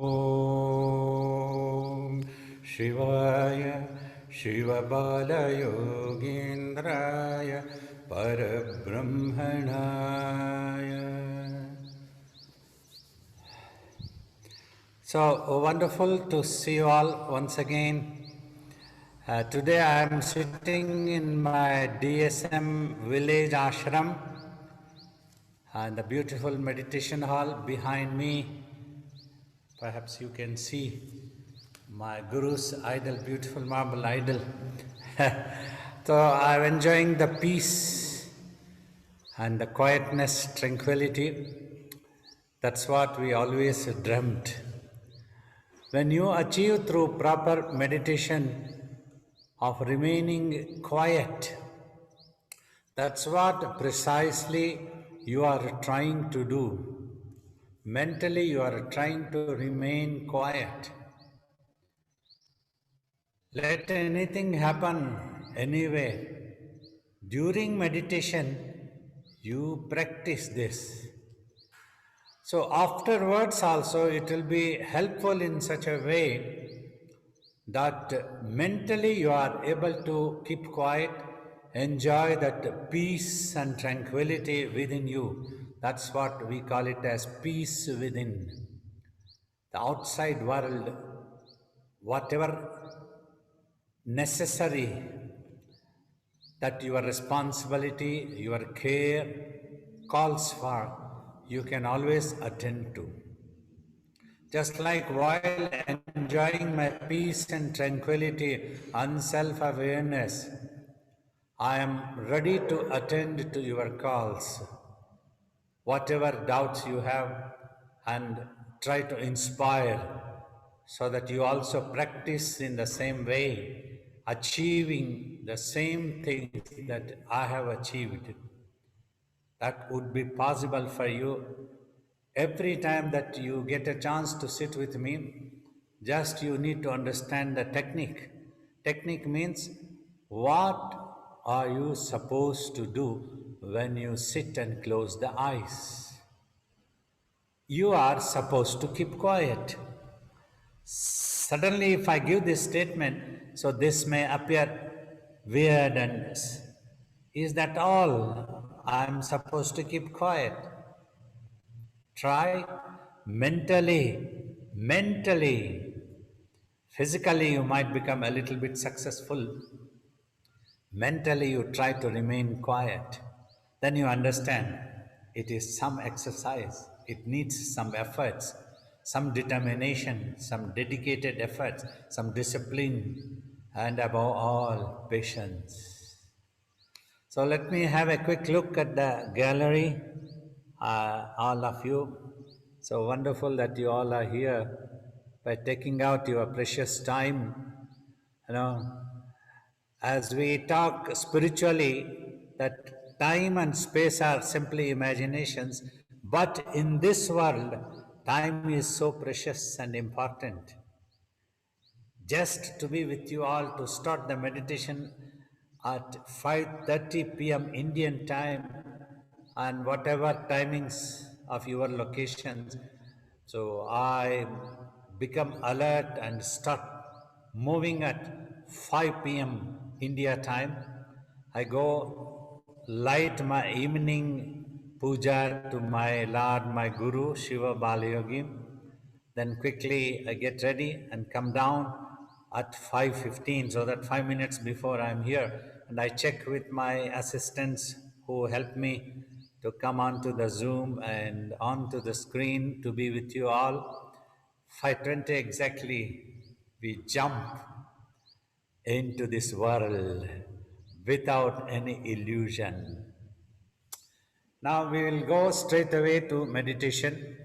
Om Shivaya Shivabalayogindraya Parabrahmanaya. So wonderful to see you all once again. Today I am sitting in my DSM village ashram and the beautiful meditation hall behind me. Perhaps you can see my guru's idol, beautiful marble idol. So I'm enjoying the peace and the quietness, tranquility. That's what we always dreamt. When you achieve through proper meditation of remaining quiet, that's what precisely you are trying to do. Mentally, you are trying to remain quiet. Let anything happen anyway. During meditation, you practice this. So, afterwards, also, it will be helpful in such a way that mentally you are able to keep quiet, enjoy that peace and tranquility within you. That's what we call it as peace within. The outside world, whatever necessary that your responsibility, your care calls for, you can always attend to. Just like while enjoying my peace and tranquility and self awareness, I am ready to attend to your calls, whatever doubts you have, and try to inspire so that you also practice in the same way, achieving the same things that I have achieved. That would be possible for you. Every time that you get a chance to sit with me, just you need to understand the technique. Technique means what are you supposed to do when you sit and close the eyes? You are supposed to keep quiet. Suddenly, if I give this statement, so this may appear weird and is that all? I'm supposed to keep quiet. Try mentally. Physically, you might become a little bit successful. Mentally, you try to remain quiet. Then you understand it is some exercise, it needs some efforts, some determination, some dedicated efforts, some discipline, and above all, patience. So let me have a quick look at the gallery, all of you. So wonderful that you all are here by taking out your precious time. You know, as we talk spiritually, that time and space are simply imaginations, but in this world, time is so precious and important. Just to be with you all to start the meditation at 5:30 p.m. Indian time and whatever timings of your locations. So I become alert and start moving at 5 p.m. India time. I go light my evening puja to my Lord, my Guru, Shiva Balayogi. Then quickly I get ready and come down at 5:15, so that 5 minutes before I'm here, and I check with my assistants who help me to come onto the Zoom and onto the screen to be with you all. 5:20 exactly, we jump into this world without any illusion. Now we will go straight away to meditation.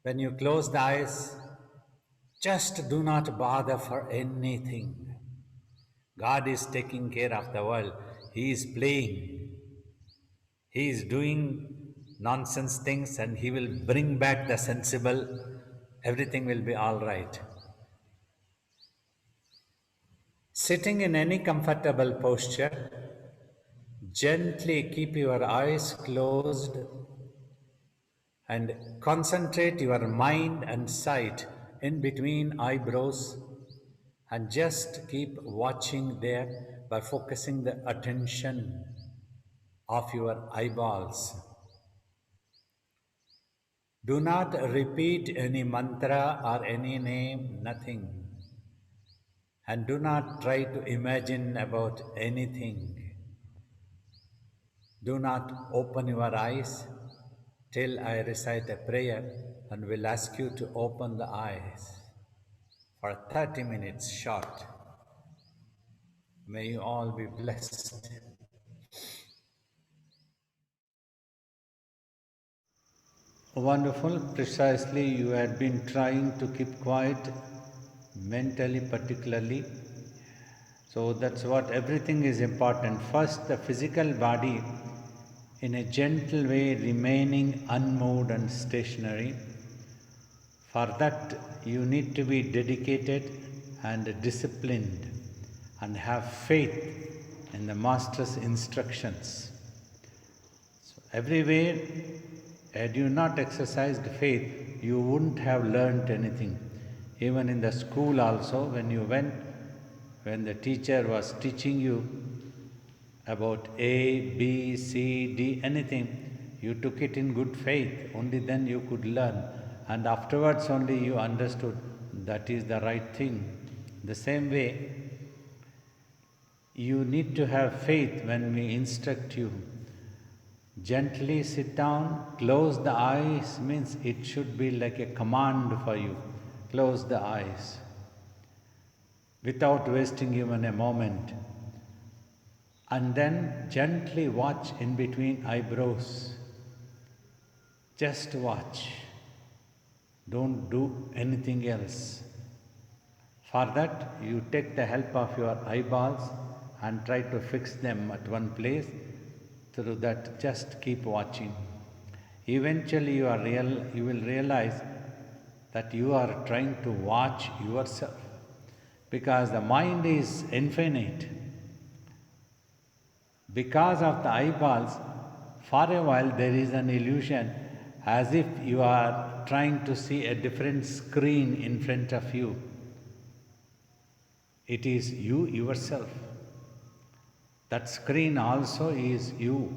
When you close the eyes, just do not bother for anything. God is taking care of the world. He is playing. He is doing nonsense things and He will bring back the sensible. Everything will be all right. Sitting in any comfortable posture, gently keep your eyes closed and concentrate your mind and sight in between eyebrows and just keep watching there by focusing the attention of your eyeballs. Do not repeat any mantra or any name, nothing. And do not try to imagine about anything. Do not open your eyes till I recite a prayer and will ask you to open the eyes for 30 minutes short. May you all be blessed. Wonderful. Precisely, you had been trying to keep quiet mentally, particularly. So that's what everything is important. First, the physical body in a gentle way remaining unmoved and stationary. For that, you need to be dedicated and disciplined and have faith in the Master's instructions. So, everywhere, had you not exercised faith, you wouldn't have learnt anything. Even in the school, also, when you went, when the teacher was teaching you about A, B, C, D, anything, you took it in good faith. Only then you could learn. And afterwards only you understood that is the right thing. The same way, you need to have faith when we instruct you. Gently sit down, close the eyes means it should be like a command for you. Close the eyes without wasting even a moment. And then gently watch in between eyebrows. Just watch. Don't do anything else. For that, you take the help of your eyeballs and try to fix them at one place. Through that, just keep watching. Eventually, you will realize that you are trying to watch yourself, because the mind is infinite. Because of the eyeballs, for a while there is an illusion as if you are trying to see a different screen in front of you. It is you yourself. That screen also is you,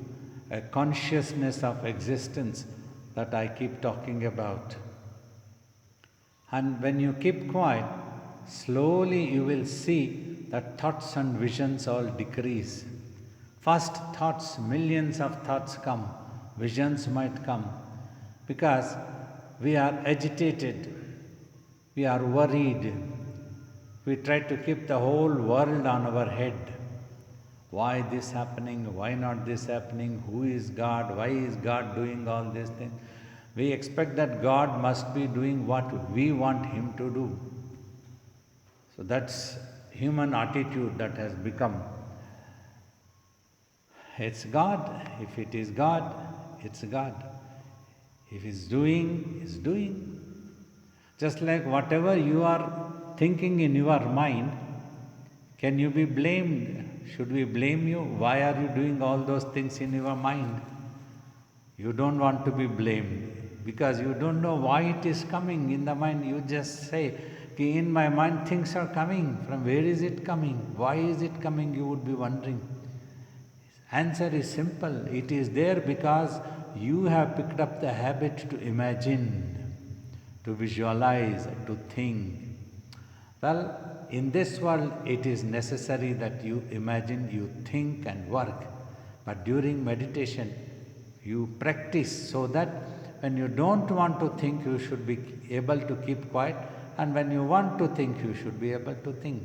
a consciousness of existence that I keep talking about. And when you keep quiet, slowly you will see that thoughts and visions all decrease. First thoughts, millions of thoughts come, visions might come, because we are agitated, we are worried, we try to keep the whole world on our head. Why this happening? Why not this happening? Who is God? Why is God doing all these things? We expect that God must be doing what we want Him to do. So that's human attitude that has become. It's God. If it is God, it's God. If He's doing, He's doing. Just like whatever you are thinking in your mind, can you be blamed? Should we blame you? Why are you doing all those things in your mind? You don't want to be blamed because you don't know why it is coming in the mind. You just say, in my mind things are coming. From where is it coming? Why is it coming? You would be wondering. Answer is simple. It is there because you have picked up the habit to imagine, to visualize, to think. Well, in this world, it is necessary that you imagine, you think and work. But during meditation, you practice so that when you don't want to think, you should be able to keep quiet. And when you want to think, you should be able to think.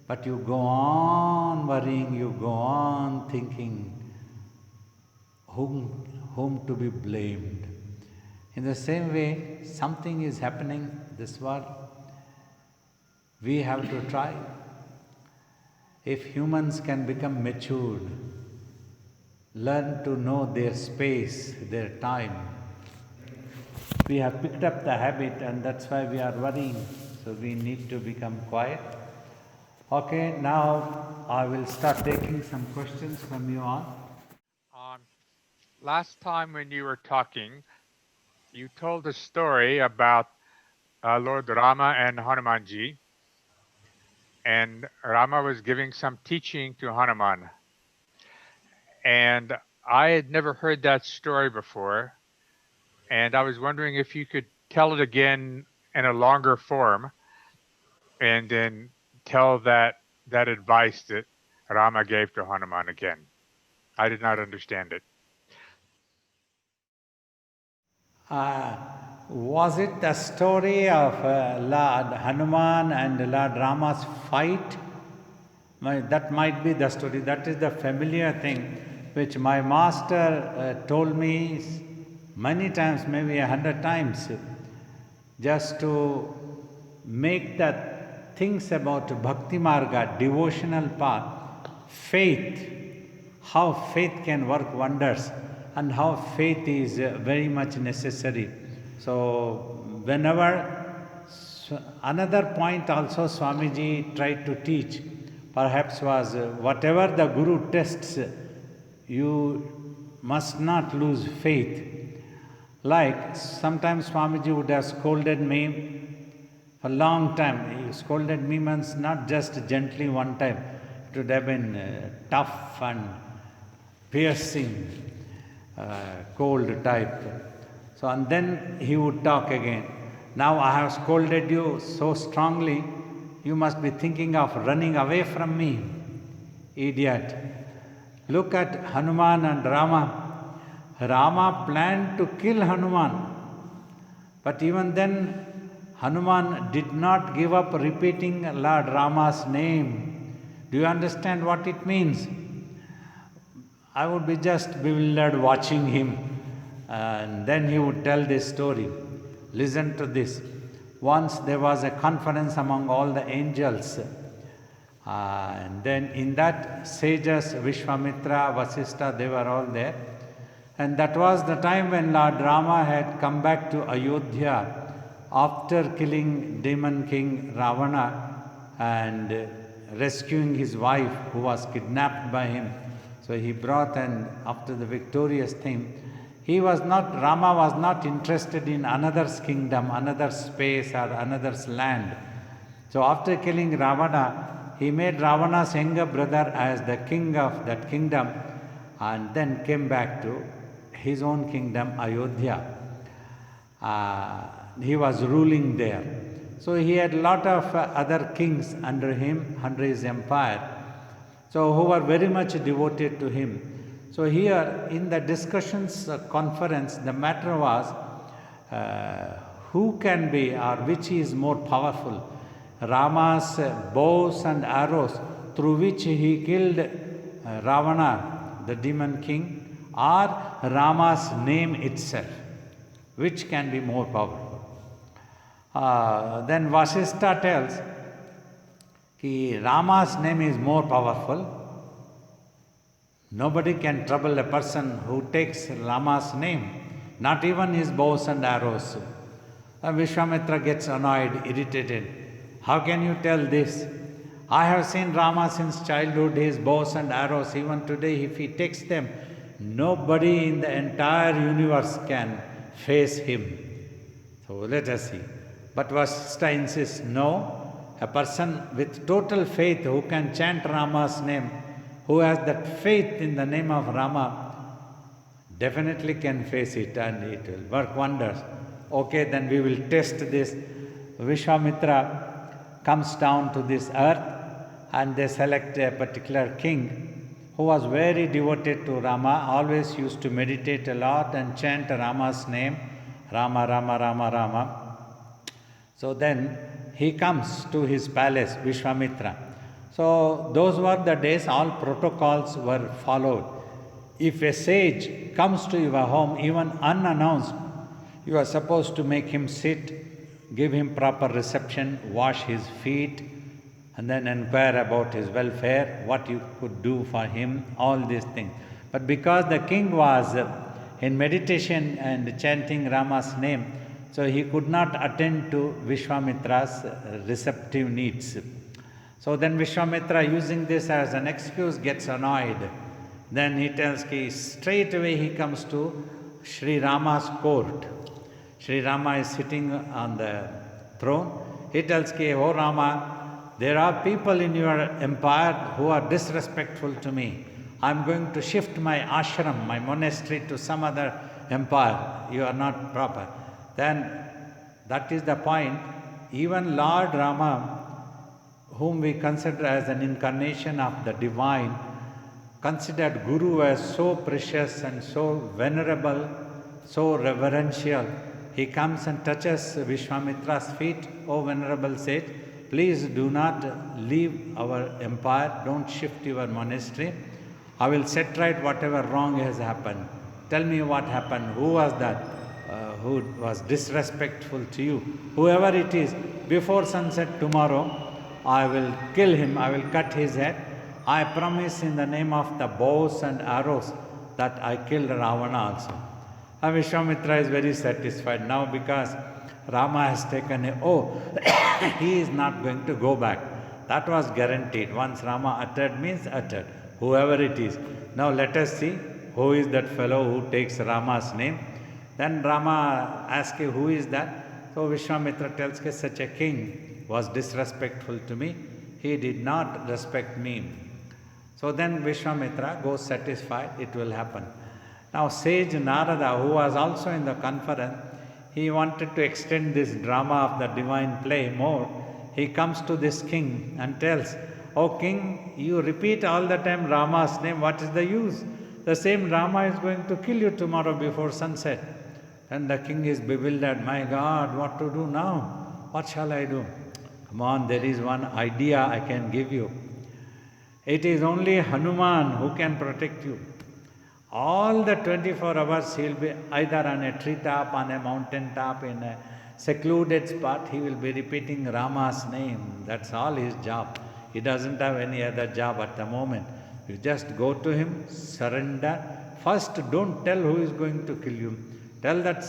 But you go on worrying, you go on thinking, whom to be blamed. In the same way, something is happening in this world. We have to try. If humans can become matured, learn to know their space, their time. We have picked up the habit and that's why we are worrying. So we need to become quiet. Okay, now I will start taking some questions from you all. Last time when you were talking, You told a story about Lord Rama and Hanumanji, and Rama was giving some teaching to Hanuman. And I had never heard that story before, and I was wondering if you could tell it again in a longer form and then tell that advice that Rama gave to Hanuman again. I did not understand it. Uh, was it the story of Lord Hanuman and Lord Rama's fight? That might be the story. That is the familiar thing which my master told me many times, maybe 100 times, just to make the things about Bhakti Marga, devotional path, faith, how faith can work wonders and how faith is very much necessary. So, whenever another point also Swamiji tried to teach, perhaps was whatever the Guru tests, you must not lose faith. Like sometimes Swamiji would have scolded me for a long time. He scolded me means not just gently one time, it would have been tough and piercing, cold type. So, and then he would talk again. Now I have scolded you so strongly, you must be thinking of running away from me, idiot. Look at Hanuman and Rama. Rama planned to kill Hanuman, but even then, Hanuman did not give up repeating Lord Rama's name. Do you understand what it means? I would be just bewildered watching him, and then he would tell this story. Listen to this. Once there was a conference among all the angels, and then in that sages, Vishwamitra, Vasistha, they were all there. And that was the time when Lord Rama had come back to Ayodhya after killing demon king Ravana and rescuing his wife who was kidnapped by him. So he brought, and after the victorious thing, Rama was not interested in another's kingdom, another's space or another's land. So after killing Ravana, he made Ravana's younger brother as the king of that kingdom and then came back to his own kingdom, Ayodhya. He was ruling there. So he had a lot of other kings under him, under his empire, so who were very much devoted to him. So here in the discussions conference, the matter was who can be or which is more powerful, Rama's bows and arrows through which he killed Ravana, the demon king, or Rama's name itself, which can be more powerful. Then Vasistha tells that Rama's name is more powerful. Nobody can trouble a person who takes Rama's name, not even his bows and arrows. Vishwamitra gets annoyed, irritated. How can you tell this? I have seen Rama since childhood, his bows and arrows. Even today, if he takes them, nobody in the entire universe can face him. So let us see. But Vasistha insists, no, a person with total faith who can chant Rama's name, who has that faith in the name of Rama, definitely can face it and it will work wonders. Okay, then we will test this. Vishwamitra comes down to this earth and they select a particular king who was very devoted to Rama, always used to meditate a lot and chant Rama's name, Rama, Rama, Rama, Rama. So then he comes to his palace, Vishwamitra. So those were the days, all protocols were followed. If a sage comes to your home, even unannounced, you are supposed to make him sit, give him proper reception, wash his feet, and then inquire about his welfare, what you could do for him, all these things. But because the king was in meditation and chanting Rama's name, so he could not attend to Vishwamitra's receptive needs. So then Vishwamitra, using this as an excuse, gets annoyed. Then he tells straight away he comes to Sri Rama's court. Sri Rama is sitting on the throne. He tells Ki, oh Rama, there are people in your empire who are disrespectful to me. I'm going to shift my ashram, my monastery to some other empire. You are not proper. Then that is the point. Even Lord Rama, whom we consider as an incarnation of the divine, considered Guru as so precious and so venerable, so reverential. He comes and touches Vishwamitra's feet. Oh venerable sage, please do not leave our empire, don't shift your monastery. I will set right whatever wrong has happened. Tell me what happened, who was that who was disrespectful to you? Whoever it is, before sunset tomorrow, I will kill him, I will cut his head. I promise in the name of the bows and arrows that I killed Ravana also. And Vishwamitra is very satisfied now because Rama has taken a oath. He is not going to go back. That was guaranteed. Once Rama uttered means uttered, whoever it is. Now let us see who is that fellow who takes Rama's name. Then Rama asks, who is that? So Vishwamitra tells, such a king was disrespectful to me. He did not respect me. So then Vishwamitra goes satisfied, it will happen. Now sage Narada, who was also in the conference, he wanted to extend this drama of the divine play more. He comes to this king and tells, oh king, you repeat all the time Rama's name, what is the use? The same Rama is going to kill you tomorrow before sunset. And the king is bewildered, my God, what to do now? What shall I do? Come on, there is one idea I can give you. It is only Hanuman who can protect you. All the 24 hours he will be either on a treetop, on a mountain top, in a secluded spot, he will be repeating Rama's name. That's all his job. He doesn't have any other job at the moment. You just go to him, surrender. First, don't tell who is going to kill you. Tell that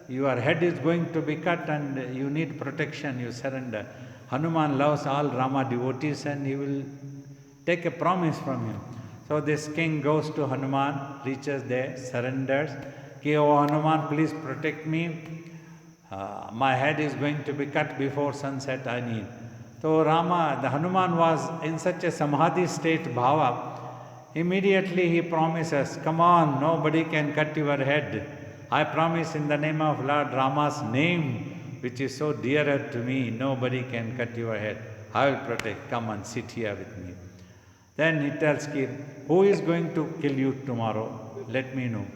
your head is going to be cut and you need protection, you surrender. Hanuman loves all Rama devotees and he will take a promise from him. So this king goes to Hanuman, reaches there, surrenders. Ki, oh Hanuman, please protect me. My head is going to be cut before sunset, I need. So Rama, the Hanuman was in such a samadhi state, bhava. Immediately he promises, come on, nobody can cut your head. I promise in the name of Lord Rama's name, which is so dearer to me, nobody can cut your head. I will protect, come and sit here with me. Then he tells Ki, who is going to kill you tomorrow? Let me know.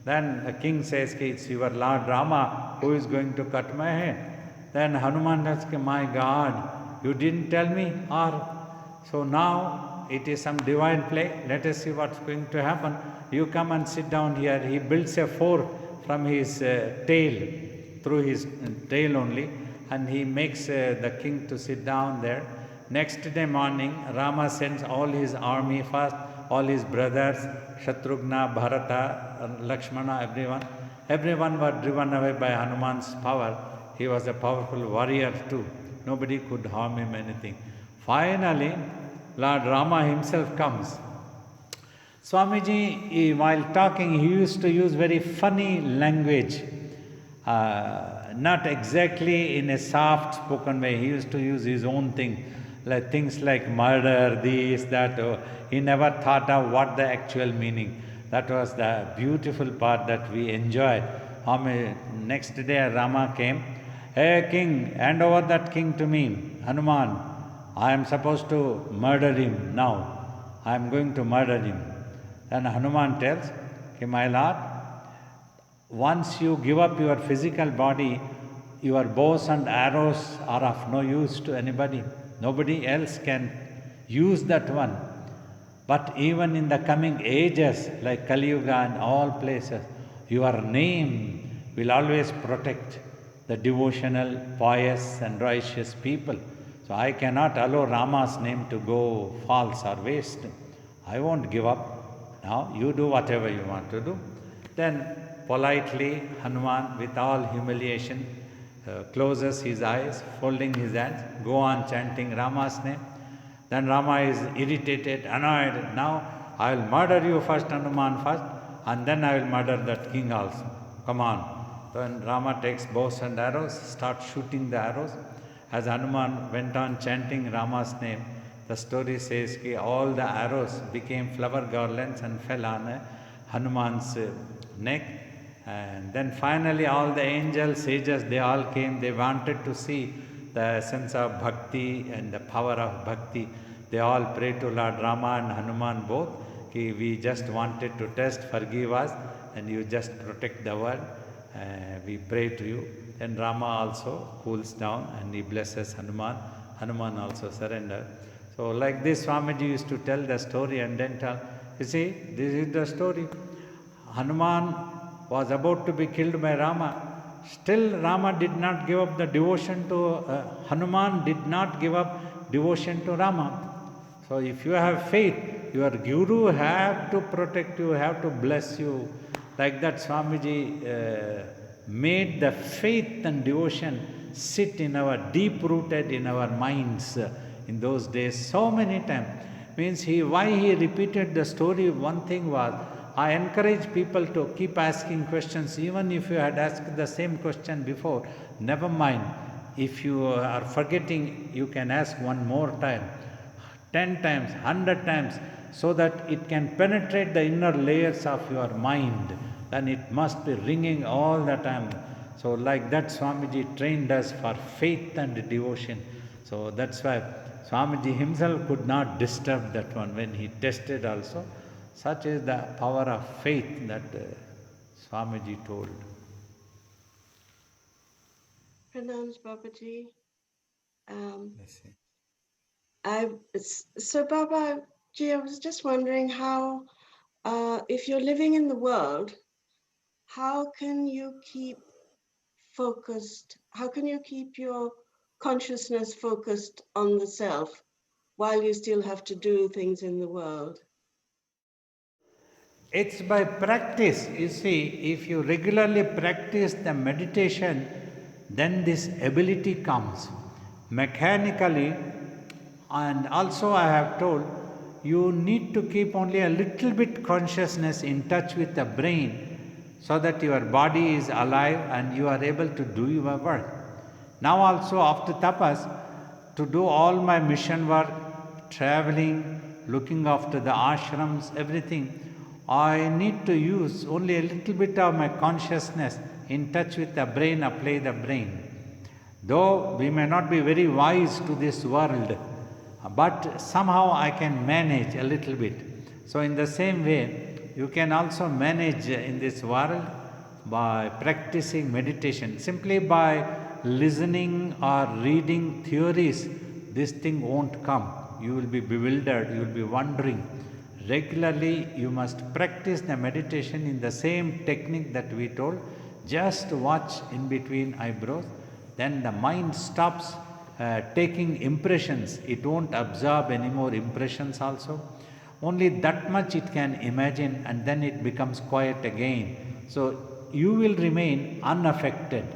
Then the king says, Ki, it's your Lord Rama who is going to cut my head. Then Hanuman tells, Ki, my God, you didn't tell me? So now it is some divine play. Let us see what's going to happen. You come and sit down here. He builds a fort from his tail, through his tail only, and he makes the king to sit down there. Next day morning, Rama sends all his army first, all his brothers, Shatrughna, Bharata, Lakshmana, everyone. Everyone were driven away by Hanuman's power. He was a powerful warrior too. Nobody could harm him anything. Finally, Lord Rama himself comes. Swamiji, while talking, he used to use very funny language. Not exactly in a soft spoken way. He used to use his own thing. Like things like murder, this, that. He never thought of what the actual meaning. That was the beautiful part that we enjoyed. Next day Rama came. Hey king, hand over that king to me, Hanuman. I am supposed to murder him now. I am going to murder him. Then Hanuman tells, okay, my lord, once you give up your physical body, your bows and arrows are of no use to anybody. Nobody else can use that one. But even in the coming ages, like Kali Yuga and all places, your name will always protect the devotional, pious and righteous people. So I cannot allow Rama's name to go false or waste. I won't give up. Now you do whatever you want to do. Then politely Hanuman, with all humiliation, closes his eyes, folding his hands, go on chanting Rama's name. Then Rama is irritated, annoyed. Now I will murder you first, Hanuman first, and then I will murder that king also. Come on. Then Rama takes bows and arrows, starts shooting the arrows. As Hanuman went on chanting Rama's name, the story says that all the arrows became flower garlands and fell on Hanuman's neck. And then finally all the angels, sages, they all came. They wanted to see the essence of bhakti and the power of bhakti. They all prayed to Lord Rama and Hanuman both. We just wanted to test, forgive us, and you just protect the world. We pray to you. Then Rama also cools down and he blesses Hanuman. Hanuman also surrendered. So like this, Swamiji used to tell the story and then tell, you see, this is the story. Hanuman was about to be killed by Rama. Still Rama did not give up the devotion to, Hanuman did not give up devotion to Rama. So if you have faith, your Guru have to protect you, have to bless you. Like that Swamiji made the faith and devotion sit in our, deep rooted in our minds in those days so many times. Means why he repeated the story, one thing was, I encourage people to keep asking questions, even if you had asked the same question before, never mind. If you are forgetting, you can ask one more time, 10 times, 100 times, so that it can penetrate the inner layers of your mind. Then it must be ringing all the time. So like that Swamiji trained us for faith and devotion. So that's why Swamiji himself could not disturb that one when he tested also. Such is the power of faith that Swamiji told. Pranams, Babaji. Let's see. So Babaji, I was just wondering how, if you're living in the world, how can you keep focused? How can you keep your consciousness focused on the self while you still have to do things in the world? It's by practice. You see, if you regularly practice the meditation, then this ability comes. Mechanically, and also I have told, you need to keep only a little bit consciousness in touch with the brain so that your body is alive and you are able to do your work. Now also after tapas, to do all my mission work, traveling, looking after the ashrams, everything, I need to use only a little bit of my consciousness in touch with the brain, apply the brain. Though we may not be very wise to this world, but somehow I can manage a little bit. So in the same way, you can also manage in this world by practicing meditation. Simply by listening or reading theories, this thing won't come. You will be bewildered, you will be wondering. Regularly, you must practice the meditation in the same technique that we told. Just watch in between eyebrows. Then the mind stops taking impressions. It won't absorb any more impressions also. Only that much it can imagine, and then it becomes quiet again. So you will remain unaffected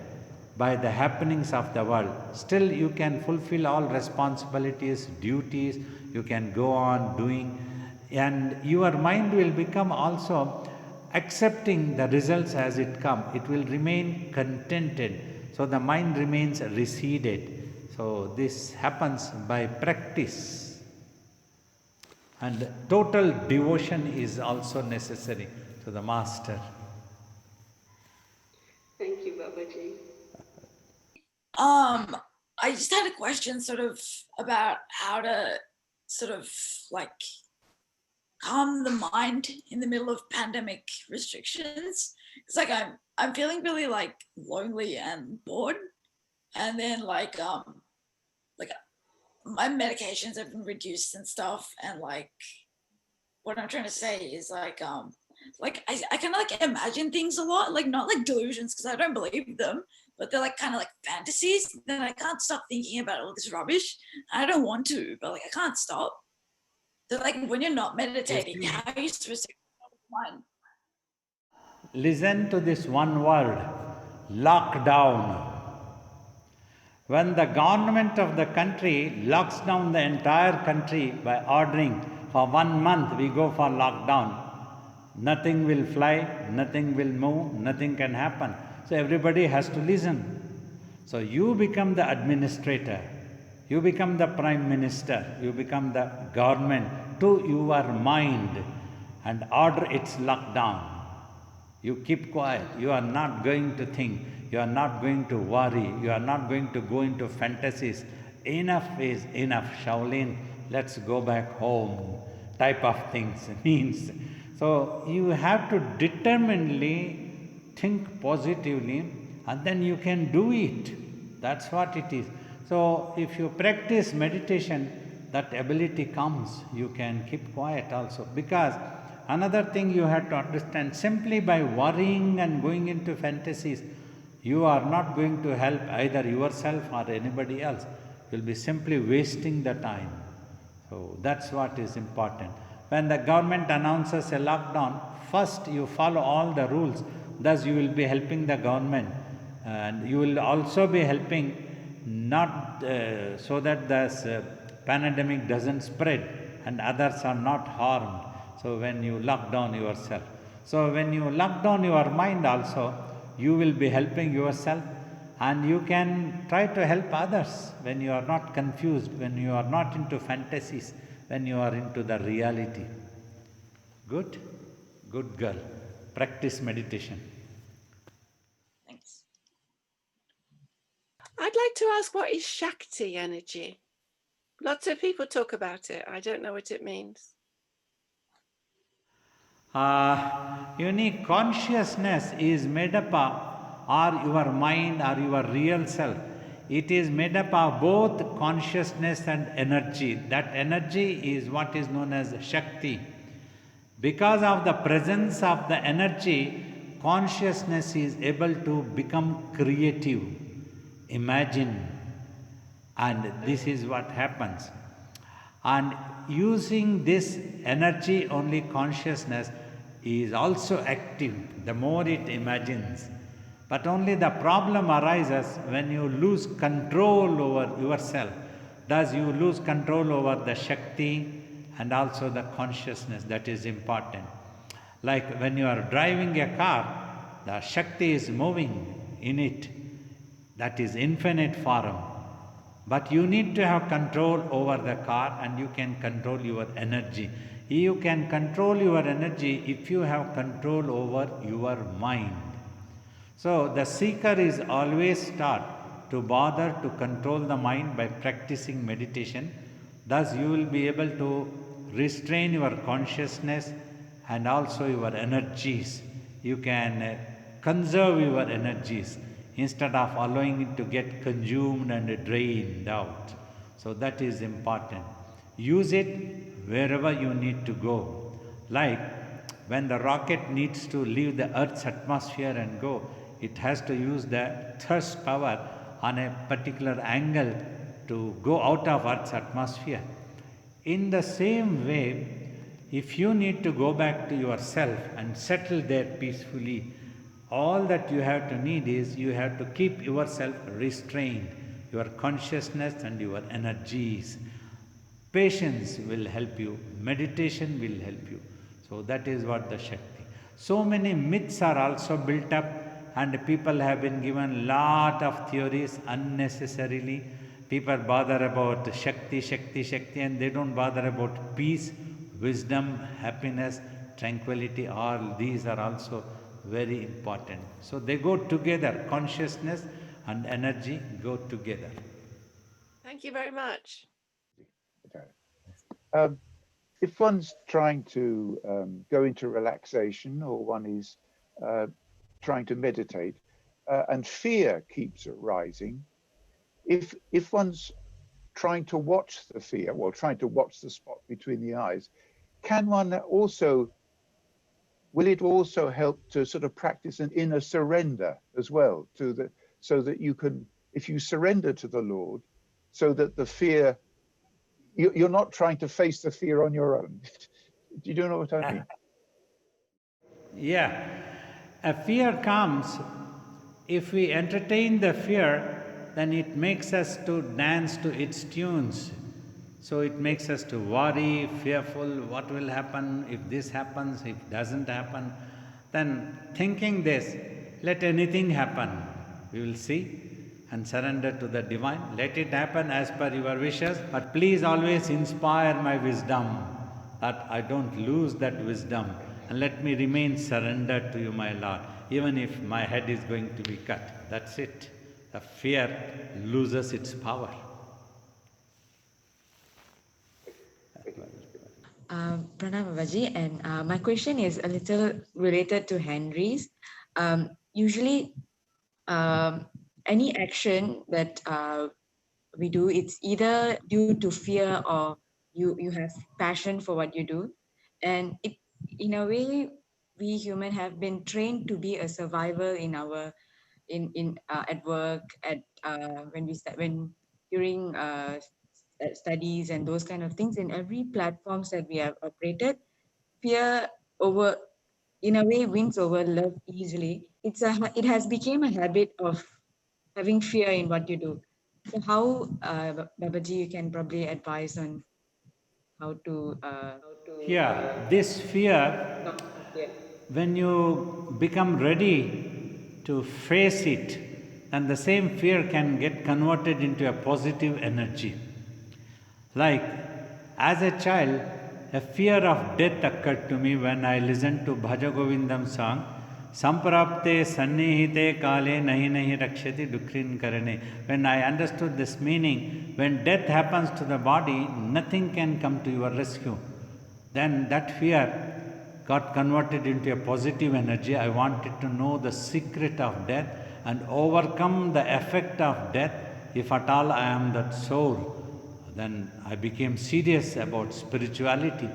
by the happenings of the world. Still you can fulfill all responsibilities, duties, you can go on doing, and your mind will become also accepting the results as it come. It will remain contented. So the mind remains receded. So this happens by practice. And total devotion is also necessary to the master. Thank you, Babaji. I just had a question sort of about how to sort of like calm the mind in the middle of pandemic restrictions. It's like I'm feeling really like lonely and bored, and then like my medications have been reduced and stuff, and like what I'm trying to say is like I kind of like imagine things a lot, like not like delusions because I don't believe them, but they're like kind of like fantasies. Then I can't stop thinking about all this rubbish. I don't want to, but like I can't stop. So like when you're not meditating, how are you supposed to mind? Listen to this one word, lockdown. When the government of the country locks down the entire country by ordering for 1 month we go for lockdown, nothing will fly, nothing will move, nothing can happen. So everybody has to listen. So you become the administrator, you become the prime minister, you become the government to your mind and order its lockdown. You keep quiet, you are not going to think, you are not going to worry, you are not going to go into fantasies. Enough is enough, Shaolin, let's go back home, type of things means. So you have to determinedly think positively and then you can do it. That's what it is. So if you practice meditation, that ability comes. You can keep quiet also. Because another thing you have to understand, simply by worrying and going into fantasies, you are not going to help either yourself or anybody else. You'll be simply wasting the time. So that's what is important. When the government announces a lockdown, first you follow all the rules. Thus you will be helping the government, and you will also be helping not so that this pandemic doesn't spread and others are not harmed. So when you lock down yourself, so when you lock down your mind also, you will be helping yourself and you can try to help others when you are not confused, when you are not into fantasies, when you are into the reality. Good? Good girl. Practice meditation. Thanks. I'd like to ask, what is Shakti energy? Lots of people talk about it. I don't know what it means. Unique consciousness is made up of, or your mind or your real self. It is made up of both consciousness and energy. That energy is what is known as Shakti. Because of the presence of the energy, consciousness is able to become creative, imagine, and this is what happens. And using this energy, only consciousness is also active the more it imagines. But only the problem arises when you lose control over yourself. Thus you lose control over the Shakti and also the consciousness. That is important. Like when you are driving a car, the Shakti is moving in it. That is infinite form. But you need to have control over the car and you can control your energy. You can control your energy if you have control over your mind. So the seeker is always taught to bother to control the mind by practicing meditation. Thus you will be able to restrain your consciousness and also your energies. You can conserve your energies instead of allowing it to get consumed and drained out. So that is important. Use it wherever you need to go. Like when the rocket needs to leave the Earth's atmosphere and go, it has to use the thrust power on a particular angle to go out of Earth's atmosphere. In the same way, if you need to go back to yourself and settle there peacefully, all that you have to need is you have to keep yourself restrained, your consciousness and your energies. Patience will help you, meditation will help you. So that is what the Shakti. So many myths are also built up and people have been given lot of theories unnecessarily. People bother about Shakti, Shakti, Shakti, and they don't bother about peace, wisdom, happiness, tranquility. All these are also very important. So they go together. Consciousness and energy go together. Thank you very much. If one's trying to go into relaxation or one is trying to meditate and fear keeps arising, if one's trying to watch the fear, well, trying to watch the spot between the eyes, can one also, will it also help to sort of practice an inner surrender as well to the, so that you can, if you surrender to the Lord, so that the fear, you're not trying to face the fear on your own. Do you know what I mean? Yeah. A fear comes, if we entertain the fear, then it makes us to dance to its tunes. So it makes us to worry, fearful, what will happen if this happens, if it doesn't happen. Then thinking this, let anything happen. We will see and surrender to the divine. Let it happen as per your wishes, but please always inspire my wisdom, that I don't lose that wisdom, and let me remain surrendered to you, my Lord, even if my head is going to be cut. That's it. The fear loses its power. Pranam Babaji, and my question is a little related to Henry's. Usually, any action that we do, it's either due to fear or you have passion for what you do, and it, in a way, we human have been trained to be a survivor in our at work, at when during studies and those kind of things. In every platforms that we have operated, fear over, in a way, wins over love easily. It has become a habit of having fear in what you do. So how, Babaji, you can probably advise on how to Yeah, this fear, not fear. when you become ready to face it, then the same fear can get converted into a positive energy. Like, as a child, a fear of death occurred to me when I listened to Bhaja Govindam song, Samprapte Sannihite Kale Nahi Nahi Rakshati Dukrin Karane. When I understood this meaning, when death happens to the body, nothing can come to your rescue. Then that fear got converted into a positive energy. I wanted to know the secret of death and overcome the effect of death. If at all I am that soul, then I became serious about spirituality.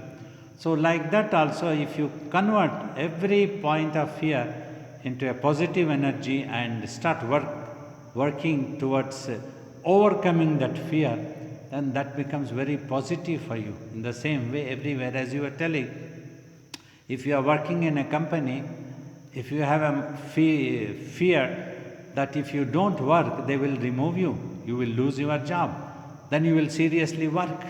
So like that also, if you convert every point of fear into a positive energy and start working towards overcoming that fear, then that becomes very positive for you. In the same way, everywhere, as you were telling, if you are working in a company, if you have a fear that if you don't work, they will remove you, you will lose your job, then you will seriously work.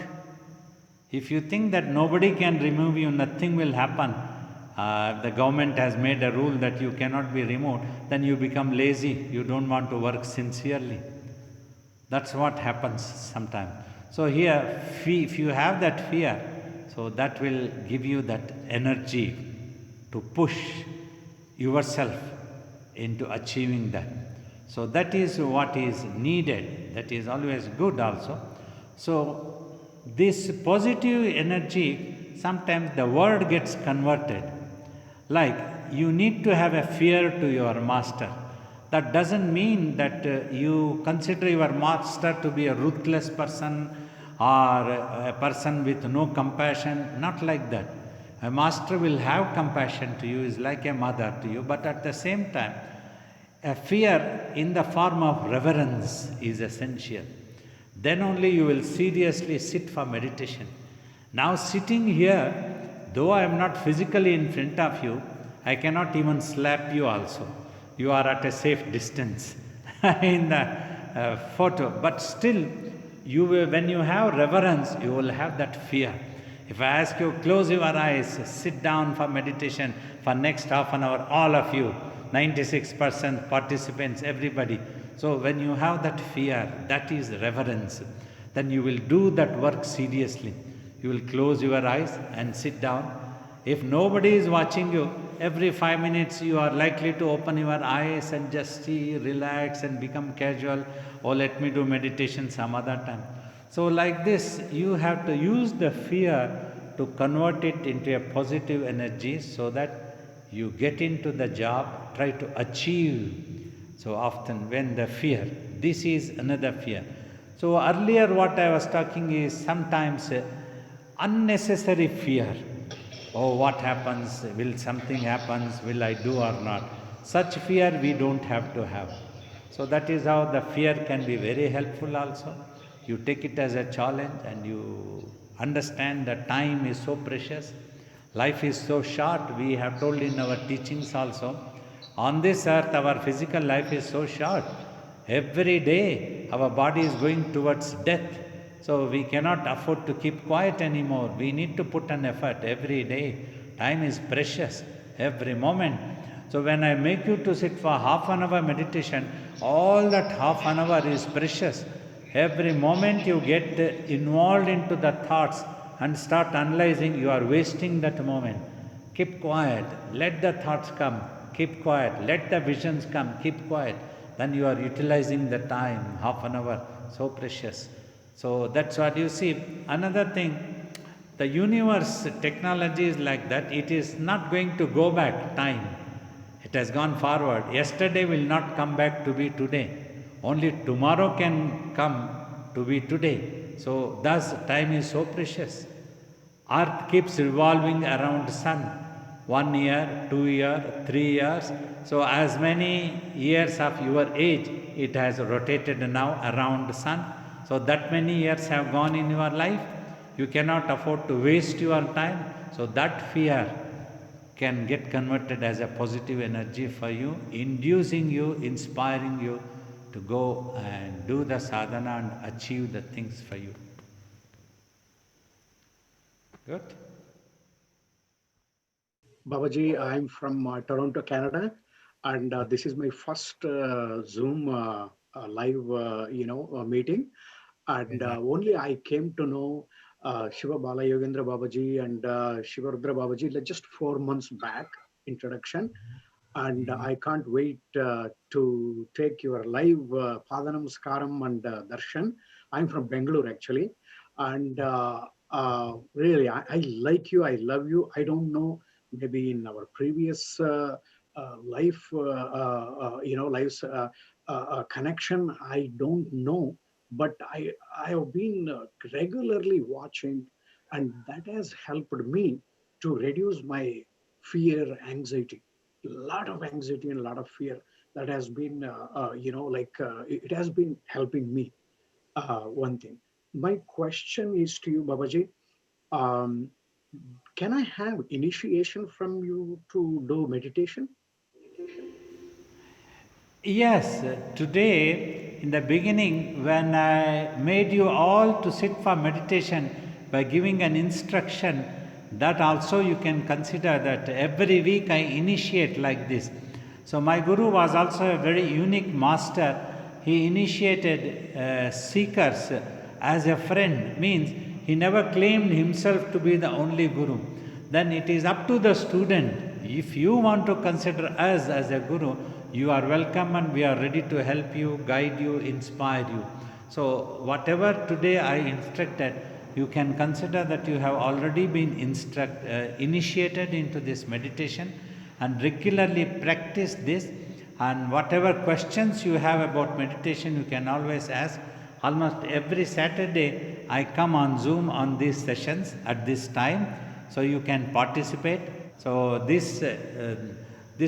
If you think that nobody can remove you, nothing will happen, the government has made a rule that you cannot be removed, then you become lazy, you don't want to work sincerely. That's what happens sometimes. So here, if you have that fear, so that will give you that energy to push yourself into achieving that. So that is what is needed. That is always good also. So this positive energy, sometimes the word gets converted. Like, you need to have a fear to your master. That doesn't mean that you consider your master to be a ruthless person or a person with no compassion, not like that. A master will have compassion to you, is like a mother to you, but at the same time, a fear in the form of reverence is essential. Then only you will seriously sit for meditation. Now sitting here, though I am not physically in front of you, I cannot even slap you also. You are at a safe distance in the photo, but still, when you have reverence, you will have that fear. If I ask you, close your eyes, sit down for meditation for next half an hour, all of you, 96% participants, everybody. So when you have that fear, that is reverence, then you will do that work seriously. You will close your eyes and sit down. If nobody is watching you, every 5 minutes you are likely to open your eyes and just see, relax and become casual. Oh, let me do meditation some other time. So like this, you have to use the fear to convert it into a positive energy so that you get into the job, try to achieve. So often when the fear, this is another fear. So earlier what I was talking is sometimes unnecessary fear. Oh, what happens? Will something happen? Will I do or not? Such fear we don't have to have. So that is how the fear can be very helpful also. You take it as a challenge and you understand that time is so precious. Life is so short. We have told in our teachings also. On this earth, our physical life is so short. Every day, our body is going towards death. So we cannot afford to keep quiet anymore. We need to put an effort every day. Time is precious, every moment. So when I make you to sit for half an hour meditation, all that half an hour is precious. Every moment you get involved into the thoughts and start analyzing, you are wasting that moment. Keep quiet, let the thoughts come, keep quiet, let the visions come, keep quiet. Then you are utilizing the time, half an hour, so precious. So that's what you see. Another thing, the universe technology is like that, it is not going to go back time. It has gone forward. Yesterday will not come back to be today. Only tomorrow can come to be today. So thus time is so precious. Earth keeps revolving around sun. 1 year, 2 years, 3 years. So as many years of your age, it has rotated now around the sun. So that many years have gone in your life. You cannot afford to waste your time. So that fear can get converted as a positive energy for you, inducing you, inspiring you to go and do the sadhana and achieve the things for you. Good? Babaji, I'm from Toronto, Canada, and this is my first Zoom live, meeting. And only I came to know Shiva Bala Yogendra Babaji and Shiva Rudra Babaji just 4 months back, introduction. And I can't wait to take your live Padanamaskaram and Darshan. I'm from Bangalore, actually. And really, I like you, I love you. I don't know, maybe in our previous life, life's connection, I don't know. But I have been regularly watching, and that has helped me to reduce my fear, anxiety. A lot of anxiety and a lot of fear that has been, it has been helping me. One thing. My question is to you, Babaji. Um, can I have initiation from you to do meditation? Yes, today in the beginning, when I made you all to sit for meditation by giving an instruction, that also you can consider that every week I initiate like this. So my guru was also a very unique master. He initiated seekers as a friend, means he never claimed himself to be the only guru. Then it is up to the student. If you want to consider us as a guru, you are welcome and we are ready to help you, guide you, inspire you. So whatever today I instructed, you can consider that you have already been initiated into this meditation and regularly practice this. And whatever questions you have about meditation, you can always ask. Almost every Saturday, I come on Zoom on these sessions at this time, so you can participate. So this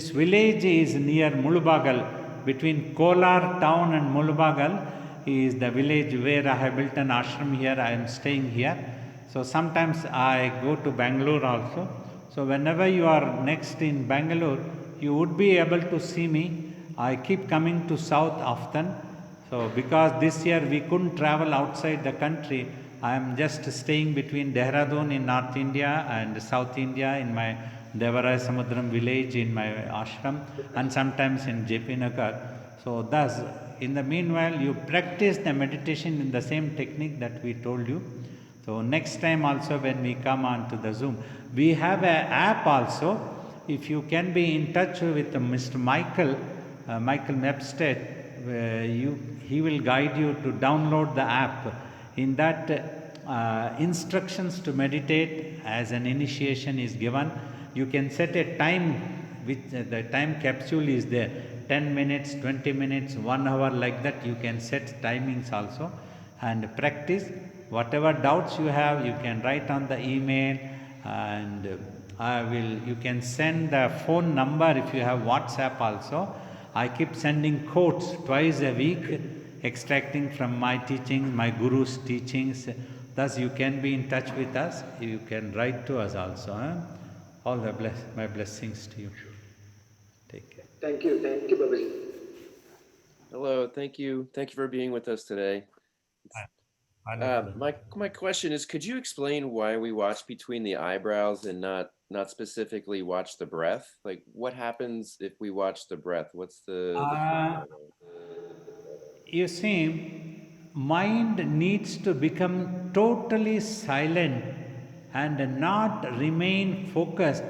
village is near Mulubagal, between Kolar town and Mulubagal is the village where I have built an ashram here. I am staying here. So sometimes I go to Bangalore also. So whenever you are next in Bangalore, you would be able to see me. I keep coming to south often. So because this year we couldn't travel outside the country, I am just staying between Dehradun in North India and South India in my Devaraya Samudram village in my ashram, and sometimes in JP Nagar. So thus, in the meanwhile, you practice the meditation in the same technique that we told you. So next time also when we come on to the Zoom, we have an app also. If you can be in touch with Mr. Michael Mepstead, he will guide you to download the app. In that, instructions to meditate as an initiation is given. You can set a time, which the time capsule is there, 10 minutes, 20 minutes, 1 hour, like that. You can set timings also and practice. Whatever doubts you have, you can write on the email, and you can send the phone number if you have WhatsApp also. I keep sending quotes twice a week, extracting from my teachings, my guru's teachings. Thus you can be in touch with us. You can write to us also. All my blessings to you. Take care. Thank you, Babaji. Hello, thank you for being with us today. My question is, could you explain why we watch between the eyebrows and not not specifically watch the breath? Like, what happens if we watch the breath? What's Uh, you see, mind needs to become totally silent and not remain focused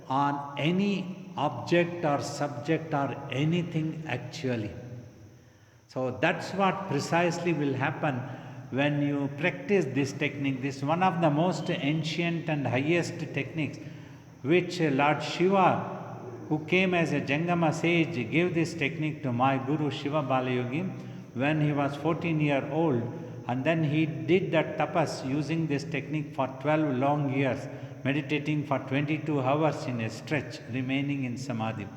on any object or subject or anything actually. So that's what precisely will happen when you practice this technique. This is one of the most ancient and highest techniques which Lord Shiva, who came as a Jangama sage, gave this technique to my Guru Shiva Balayogi when he was 14-year old, and then he did that tapas using this technique for 12 long years, meditating for 22 hours in a stretch, remaining in samadhi.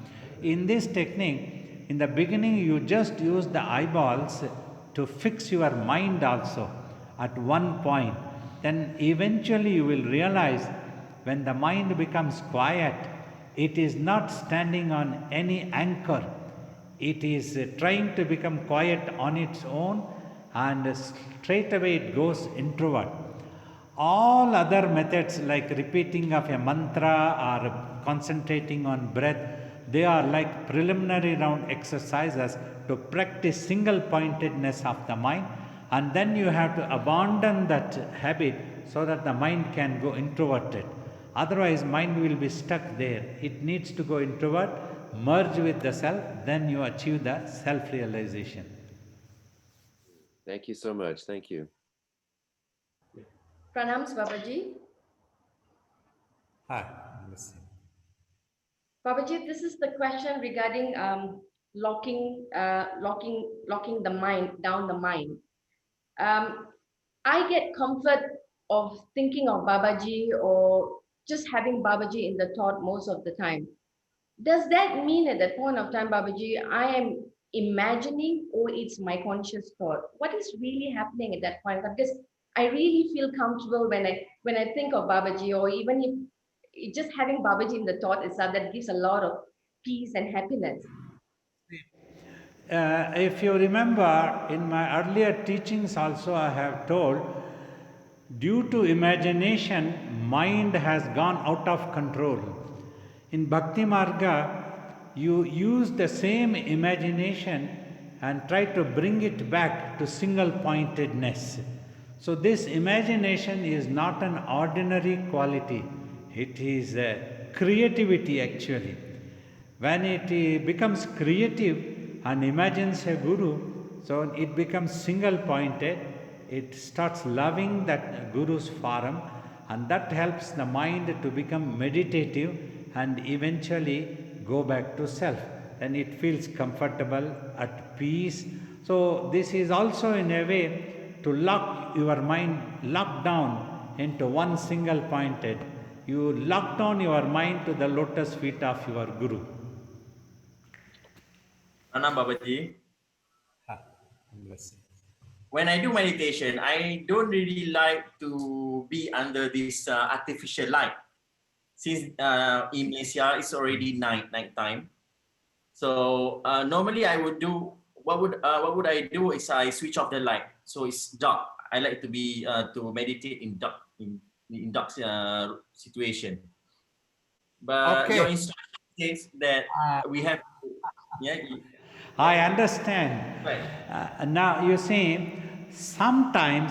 In this technique, in the beginning you just use the eyeballs to fix your mind also at one point. Then eventually you will realize when the mind becomes quiet, it is not standing on any anchor. It is trying to become quiet on its own, and straight away it goes introvert. All other methods like repeating of a mantra or concentrating on breath, they are like preliminary round exercises to practice single pointedness of the mind, and then you have to abandon that habit so that the mind can go introverted. Otherwise mind will be stuck there. It needs to go introvert, merge with the self, then you achieve the self-realization. Thank you so much. Thank you. Pranams, Babaji. Hi, listen. Babaji, this is the question regarding locking the mind, down the mind. I get comfort of thinking of Babaji or just having Babaji in the thought most of the time. Does that mean at that point of time, Babaji, I am imagining or it's my conscious thought? What is really happening at that point? Because I really feel comfortable when I think of Babaji, or even if just having Babaji in the thought itself, that gives a lot of peace and happiness. If you remember, in my earlier teachings also I have told, due to imagination, mind has gone out of control. In Bhakti Marga, you use the same imagination and try to bring it back to single pointedness. So this imagination is not an ordinary quality. It is creativity actually. When it becomes creative and imagines a guru, so it becomes single pointed. It starts loving that guru's form, and that helps the mind to become meditative and eventually go back to self. Then it feels comfortable, at peace. So this is also in a way to lock your mind, lock down into one single pointed. You lock down your mind to the lotus feet of your guru. Pranam Babaji. Bless you. When I do meditation, I don't really like to be under this artificial light. Since in Malaysia it's already night time, so normally I would do what would I do is I switch off the light, so it's dark. I like to be to meditate in dark situation. But Okay. your instruction says that we have to, yeah. I understand. Right. Now you see, sometimes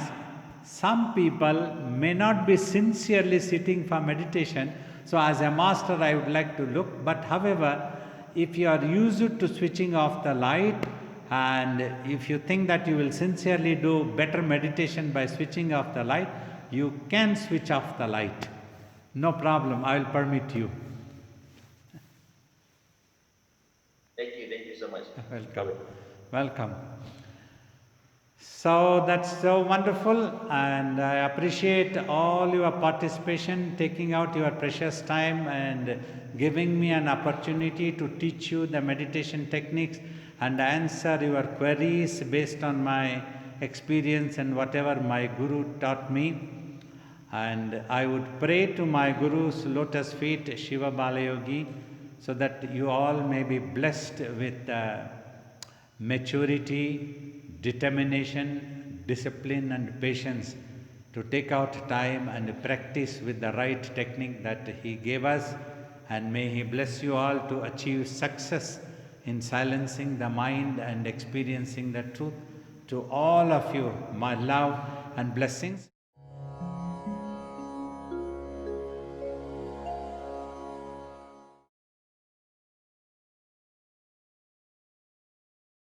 some people may not be sincerely sitting for meditation. So as a master, I would like to look. But however, if you are used to switching off the light, and if you think that you will sincerely do better meditation by switching off the light, you can switch off the light. No problem, I will permit you. Thank you so much. Welcome. Welcome. So that's so wonderful, and I appreciate all your participation, taking out your precious time and giving me an opportunity to teach you the meditation techniques and answer your queries based on my experience and whatever my Guru taught me. And I would pray to my Guru's lotus feet, Shiva Balayogi, so that you all may be blessed with maturity, determination, discipline and patience to take out time and practice with the right technique that He gave us. And may He bless you all to achieve success in silencing the mind and experiencing the truth. To all of you, my love and blessings.